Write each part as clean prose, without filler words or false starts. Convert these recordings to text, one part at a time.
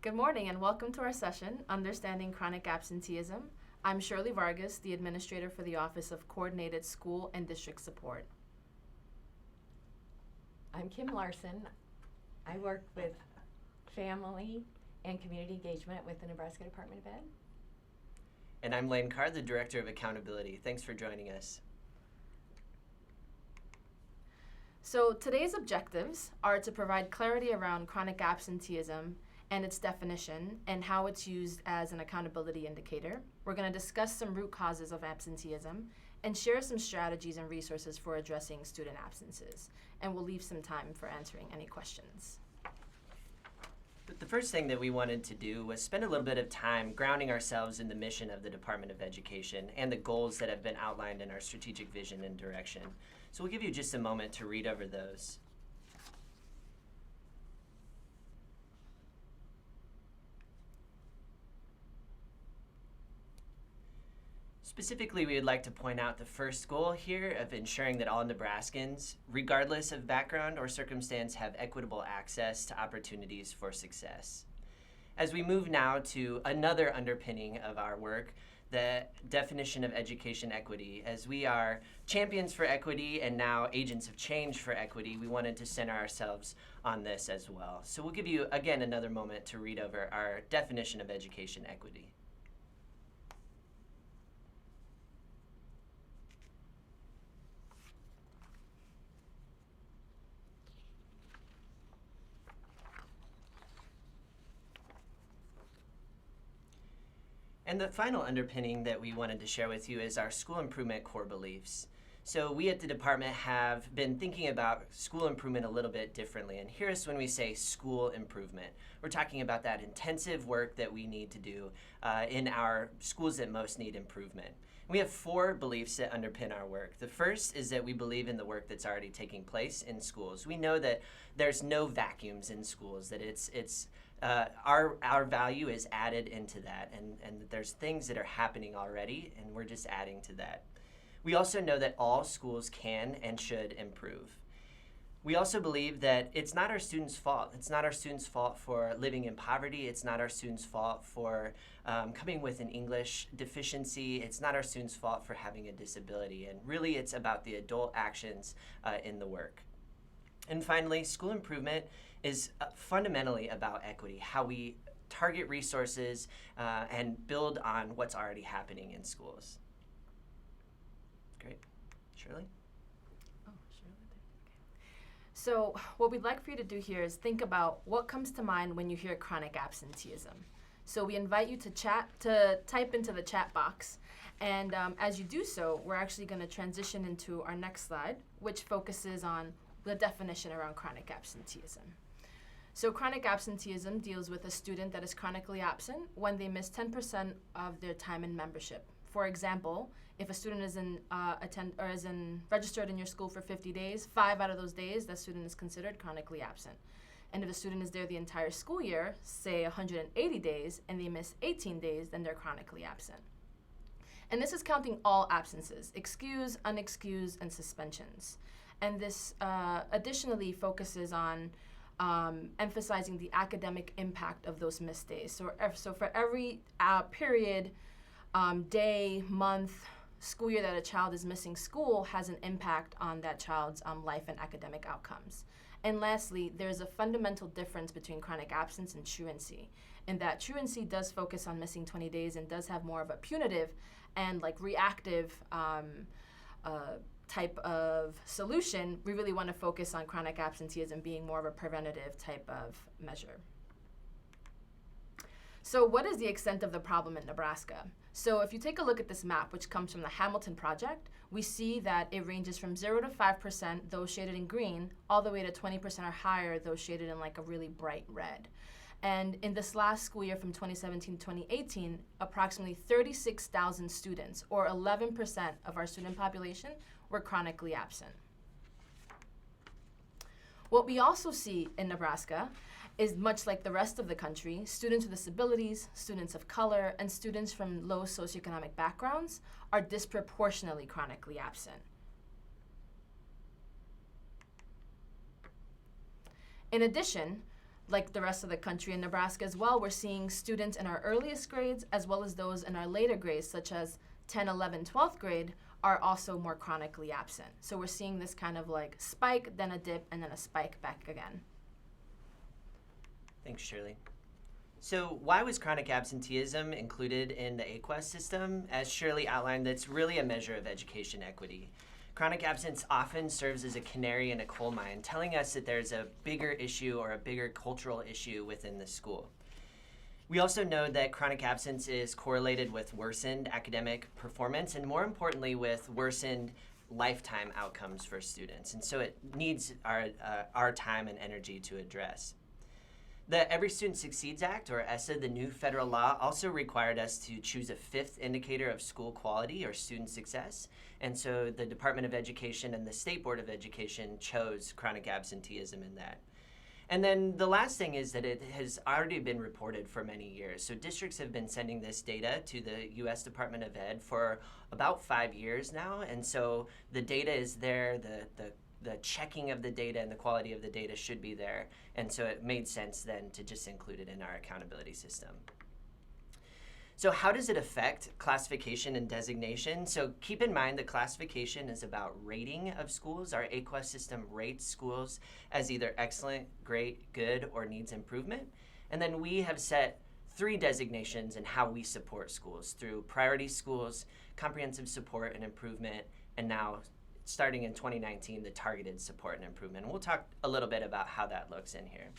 Good morning and welcome to our session, Understanding Chronic Absenteeism. I'm Shirley Vargas, the Administrator for the Office of Coordinated School and District Support. I'm Kim Larson. I work with family and community engagement with the Nebraska Department of Ed. And I'm Lane Carr, the Director of Accountability. Thanks for joining us. So today's objectives are to provide clarity around chronic absenteeism and its definition and how it's used as an accountability indicator. We're going to discuss some root causes of absenteeism and share some strategies and resources for addressing student absences. And we'll leave some time for answering any questions. But the first thing that we wanted to do was spend a little bit of time grounding ourselves in the mission of the Department of Education and the goals that have been outlined in our strategic vision and direction. So we'll give you just a moment to read over those. Specifically, we would like to point out the first goal here of ensuring that all Nebraskans, regardless of background or circumstance, have equitable access to opportunities for success. As we move now to another underpinning of our work, the definition of education equity. As we are champions for equity and now agents of change for equity, we wanted to center ourselves on this as well. So we'll give you, again, another moment to read over our definition of education equity. And the final underpinning that we wanted to share with you is our school improvement core beliefs. So we at the department have been thinking about school improvement a little bit differently. And here's when we say school improvement. We're talking about that intensive work that we need to do in our schools that most need improvement. We have 4 beliefs that underpin our work. The first is that we believe in the work that's already taking place in schools. We know that there's no vacuums in schools, that our value is added into that, and that there's things that are happening already, and we're just adding to that. We also know that all schools can and should improve. We also believe that it's not our students' fault. It's not our students' fault for living in poverty. It's not our students' fault for coming with an English deficiency. It's not our students' fault for having a disability. And really, it's about the adult actions in the work. And finally, school improvement is fundamentally about equity, how we target resources and build on what's already happening in schools. Great. Shirley? So what we'd like for you to do here is think about what comes to mind when you hear chronic absenteeism. So we invite you to type into the chat box. And as you do so, we're actually going to transition into our next slide, which focuses on the definition around chronic absenteeism. So chronic absenteeism deals with a student that is chronically absent when they miss 10% of their time in membership. For example, if a student is registered in your school for 50 days, 5 out of those days, that student is considered chronically absent. And if a student is there the entire school year, say 180 days, and they miss 18 days, then they're chronically absent. And this is counting all absences, excused, unexcused, and suspensions. And this additionally focuses on emphasizing the academic impact of those missed days. So for every period, day, month, school year that a child is missing school has an impact on that child's life and academic outcomes. And lastly, there's a fundamental difference between chronic absence and truancy, in that truancy does focus on missing 20 days and does have more of a punitive and reactive type of solution. We really want to focus on chronic absenteeism being more of a preventative type of measure. So what is the extent of the problem in Nebraska? So if you take a look at this map, which comes from the Hamilton Project, we see that it ranges from 0 to 5%, those shaded in green, all the way to 20% or higher, those shaded in a really bright red. And in this last school year from 2017 to 2018, approximately 36,000 students, or 11% of our student population, were chronically absent. What we also see in Nebraska is, much like the rest of the country, students with disabilities, students of color, and students from low socioeconomic backgrounds are disproportionately chronically absent. In addition, like the rest of the country in Nebraska as well, we're seeing students in our earliest grades as well as those in our later grades, such as 10, 11, 12th grade, are also more chronically absent. So we're seeing this kind of like spike, then a dip, and then a spike back again. Thanks, Shirley. So why was chronic absenteeism included in the AQUES system? As Shirley outlined, that's really a measure of education equity. Chronic absence often serves as a canary in a coal mine, telling us that there's a bigger issue or a bigger cultural issue within the school. We also know that chronic absence is correlated with worsened academic performance and, more importantly, with worsened lifetime outcomes for students. And so it needs our time and energy to address. The Every Student Succeeds Act, or ESSA, the new federal law, also required us to choose a fifth indicator of school quality or student success. And so the Department of Education and the State Board of Education chose chronic absenteeism in that. And then the last thing is that it has already been reported for many years. So districts have been sending this data to the U.S. Department of Ed for about 5 years now. And so the data is there, the checking of the data and the quality of the data should be there. And so it made sense then to just include it in our accountability system. So how does it affect classification and designation? So keep in mind that classification is about rating of schools. Our AQUES system rates schools as either excellent, great, good, or needs improvement. And then we have set 3 designations in how we support schools through priority schools, comprehensive support and improvement, and now starting in 2019, the targeted support and improvement. And we'll talk a little bit about how that looks in here.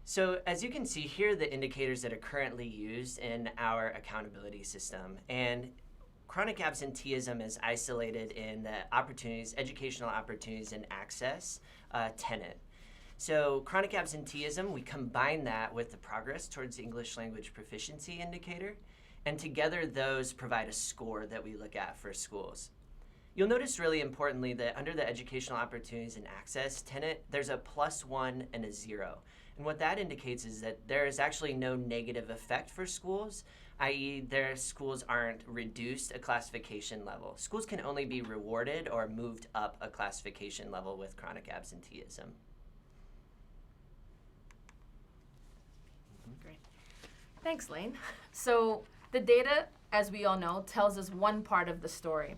So as you can see, here are the indicators that are currently used in our accountability system. And chronic absenteeism is isolated in the opportunities, educational opportunities and access tenet. So chronic absenteeism, we combine that with the progress towards the English language proficiency indicator. And together those provide a score that we look at for schools. You'll notice really importantly that under the educational opportunities and access tenet, there's a +1 and a 0. And what that indicates is that there is actually no negative effect for schools, i.e. their schools aren't reduced a classification level. Schools can only be rewarded or moved up a classification level with chronic absenteeism. Great. Thanks, Lane. So the data, as we all know, tells us one part of the story.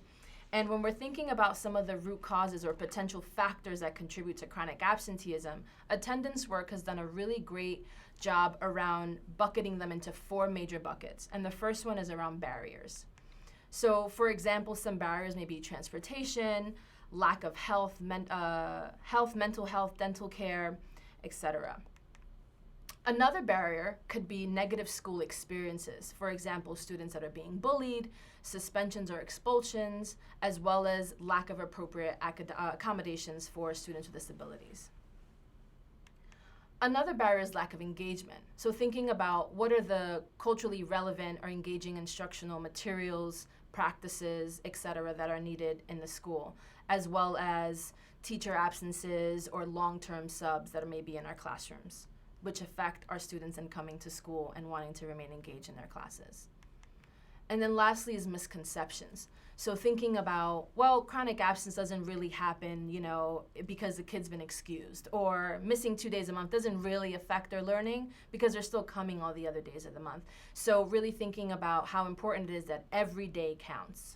And when we're thinking about some of the root causes or potential factors that contribute to chronic absenteeism, attendance work has done a really great job around bucketing them into 4 major buckets. And the first one is around barriers. So for example, some barriers may be transportation, lack of health, mental health, dental care, etc. Another barrier could be negative school experiences. For example, students that are being bullied, suspensions or expulsions, as well as lack of appropriate accommodations for students with disabilities. Another barrier is lack of engagement. So thinking about what are the culturally relevant or engaging instructional materials, practices, etc. that are needed in the school, as well as teacher absences or long-term subs that may be in our classrooms, which affect our students in coming to school and wanting to remain engaged in their classes. And then lastly is misconceptions. So thinking about, well, chronic absence doesn't really happen, because the kid's been excused, or missing 2 days a month doesn't really affect their learning because they're still coming all the other days of the month. So really thinking about how important it is that every day counts.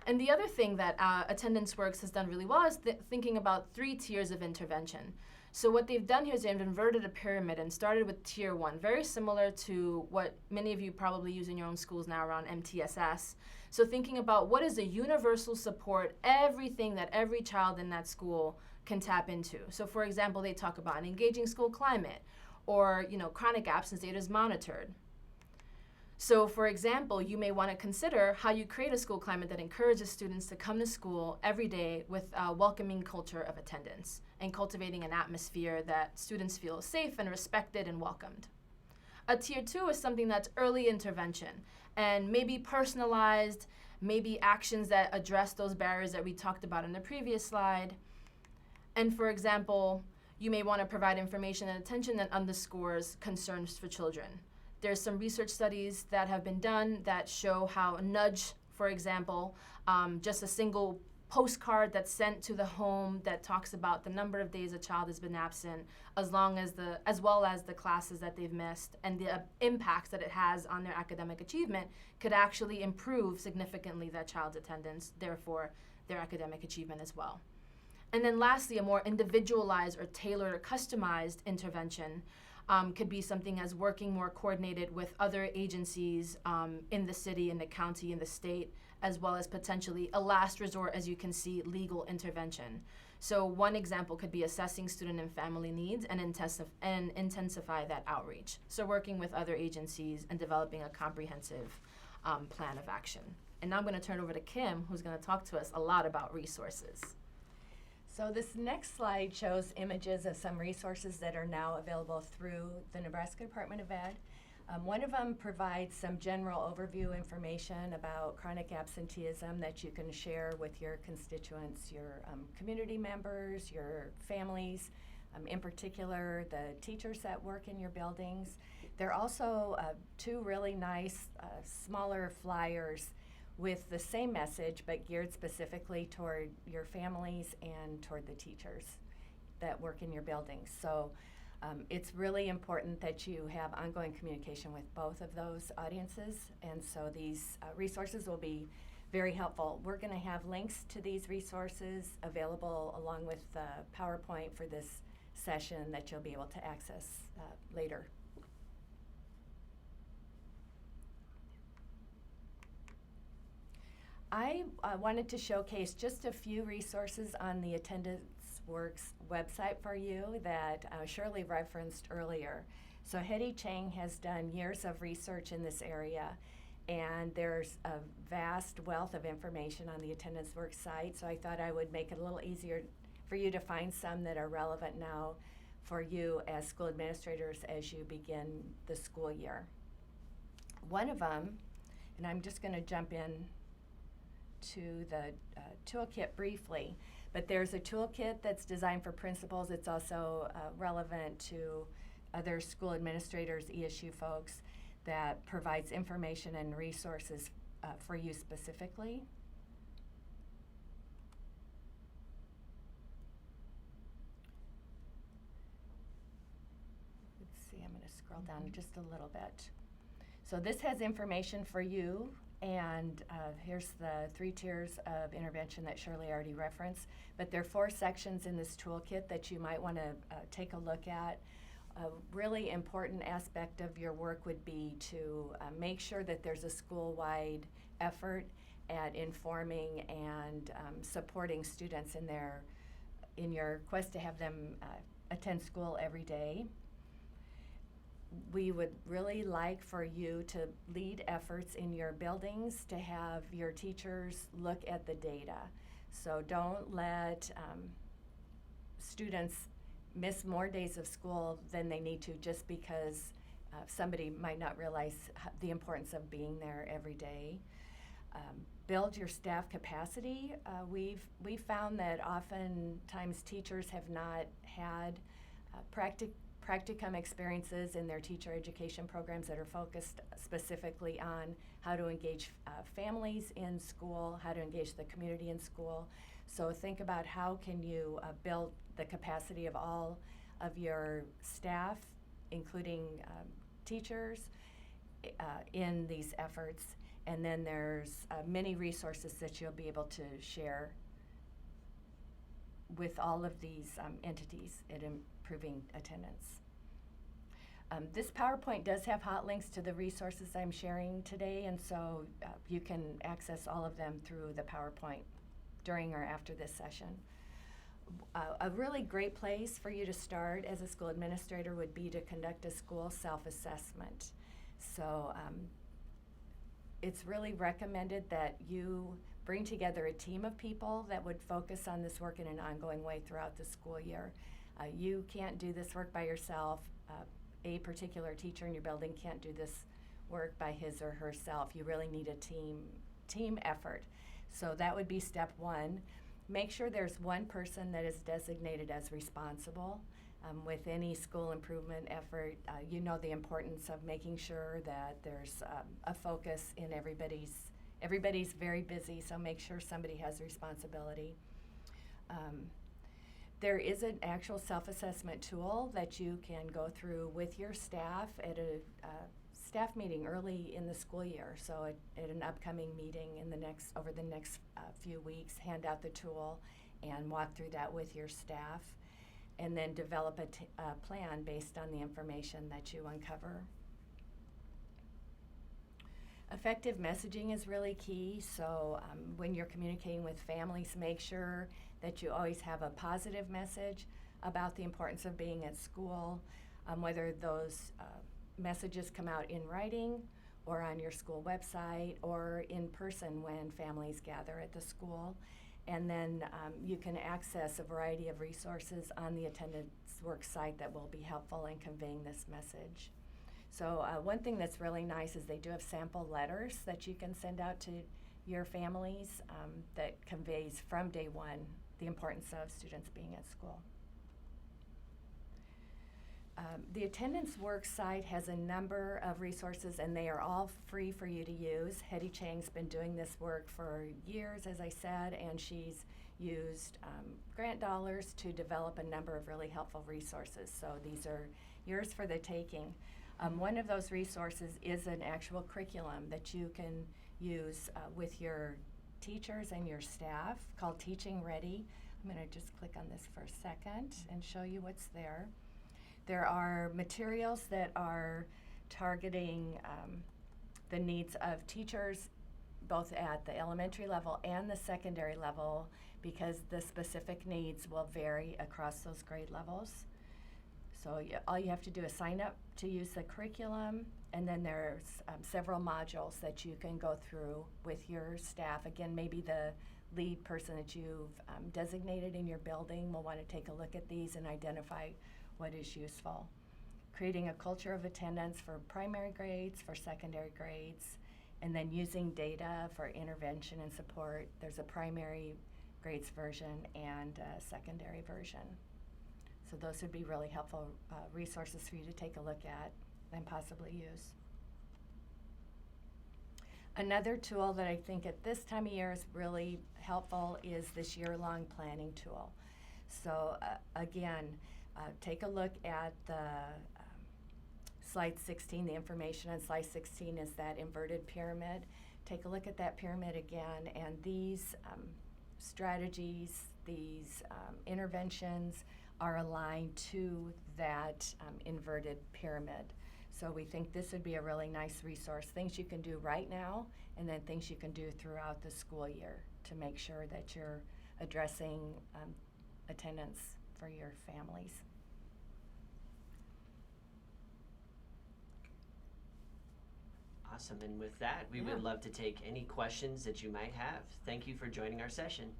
And the other thing that Attendance Works has done really well is thinking about 3 tiers of intervention. So what they've done here is they've inverted a pyramid and started with tier 1, very similar to what many of you probably use in your own schools now around MTSS. So thinking about what is the universal support, everything that every child in that school can tap into. So for example, they talk about an engaging school climate, or chronic absence data is monitored. So for example, you may want to consider how you create a school climate that encourages students to come to school every day with a welcoming culture of attendance and cultivating an atmosphere that students feel safe and respected and welcomed. A tier 2 is something that's early intervention and maybe personalized, maybe actions that address those barriers that we talked about in the previous slide. And for example, you may want to provide information and attention that underscores concerns for children. There's some research studies that have been done that show how a nudge, for example, just a single postcard that's sent to the home that talks about the number of days a child has been absent, as well as the classes that they've missed and the impacts that it has on their academic achievement, could actually improve significantly that child's attendance, therefore their academic achievement as well. And then lastly, a more individualized or tailored or customized intervention could be something as working more coordinated with other agencies in the city, in the county, in the state, as well as potentially a last resort, as you can see, legal intervention. So one example could be assessing student and family needs and intensify that outreach. So working with other agencies and developing a comprehensive plan of action. And now I'm going to turn over to Kim, who's going to talk to us a lot about resources. So this next slide shows images of some resources that are now available through the Nebraska Department of Ed. One of them provides some general overview information about chronic absenteeism that you can share with your constituents, your community members, your families, in particular the teachers that work in your buildings. There are also two really nice smaller flyers with the same message but geared specifically toward your families and toward the teachers that work in your buildings. So it's really important that you have ongoing communication with both of those audiences, and so these resources will be very helpful. We're going to have links to these resources available along with the PowerPoint for this session that you'll be able to access later. I wanted to showcase just a few resources on the Attendance Works website for you that Shirley referenced earlier. So Hetty Chang has done years of research in this area, and there's a vast wealth of information on the Attendance Works site, so I thought I would make it a little easier for you to find some that are relevant now for you as school administrators as you begin the school year. One of them, and I'm just going to jump in to the toolkit briefly, but there's a toolkit that's designed for principals. It's also relevant to other school administrators, ESU folks, that provides information and resources for you specifically. Let's see, I'm going to scroll down just a little bit. So this has information for you, and here's the 3 tiers of intervention that Shirley already referenced. But there are 4 sections in this toolkit that you might want to take a look at. A really important aspect of your work would be to make sure that there's a school-wide effort at informing and supporting students in your quest to have them attend school every day. We would really like for you to lead efforts in your buildings to have your teachers look at the data. So don't let students miss more days of school than they need to just because somebody might not realize the importance of being there every day. Build your staff capacity. We've found that oftentimes teachers have not had practicum experiences in their teacher education programs that are focused specifically on how to engage families in school, how to engage the community in school. So think about how can you build the capacity of all of your staff, including teachers, in these efforts. And then there's many resources that you'll be able to share with all of these entities in improving attendance. This PowerPoint does have hot links to the resources I'm sharing today, and so you can access all of them through the PowerPoint during or after this session. A really great place for you to start as a school administrator would be to conduct a school self-assessment. So it's really recommended that you bring together a team of people that would focus on this work in an ongoing way throughout the school year. You can't do this work by yourself. A particular teacher in your building can't do this work by his or herself. You really need a team effort. So that would be step 1. Make sure there's one person that is designated as responsible. With any school improvement effort, you know the importance of making sure that there's a focus in everybody's everybody's very busy, so make sure somebody has responsibility. There is an actual self-assessment tool that you can go through with your staff at a staff meeting early in the school year. So at an upcoming meeting over the next few weeks, hand out the tool and walk through that with your staff, and then develop a plan based on the information that you uncover. Effective messaging is really key, so when you're communicating with families, make sure that you always have a positive message about the importance of being at school, whether those messages come out in writing or on your school website or in person when families gather at the school. And then you can access a variety of resources on the attendance work site that will be helpful in conveying this message. So one thing that's really nice is they do have sample letters that you can send out to your families that conveys from day one the importance of students being at school. The attendance work site has a number of resources, and they are all free for you to use. Hetty Chang's been doing this work for years, as I said, and she's used grant dollars to develop a number of really helpful resources. So these are yours for the taking. One of those resources is an actual curriculum that you can use with your teachers and your staff called Teaching Ready. I'm going to just click on this for a second and show you what's there. There are materials that are targeting the needs of teachers both at the elementary level and the secondary level, because the specific needs will vary across those grade levels. So all you have to do is sign up to use the curriculum, and then there's several modules that you can go through with your staff. Again, maybe the lead person that you've designated in your building will want to take a look at these and identify what is useful. Creating a culture of attendance for primary grades, for secondary grades, and then using data for intervention and support. There's a primary grades version and a secondary version. So those would be really helpful resources for you to take a look at and possibly use. Another tool that I think at this time of year is really helpful is this year-long planning tool. So again, take a look at the slide 16, the information on slide 16 is that inverted pyramid. Take a look at that pyramid again, and these strategies, these interventions are aligned to that inverted pyramid. So we think this would be a really nice resource, things you can do right now, and then things you can do throughout the school year to make sure that you're addressing attendance for your families. Awesome, and with that, we would love to take any questions that you might have. Thank you for joining our session.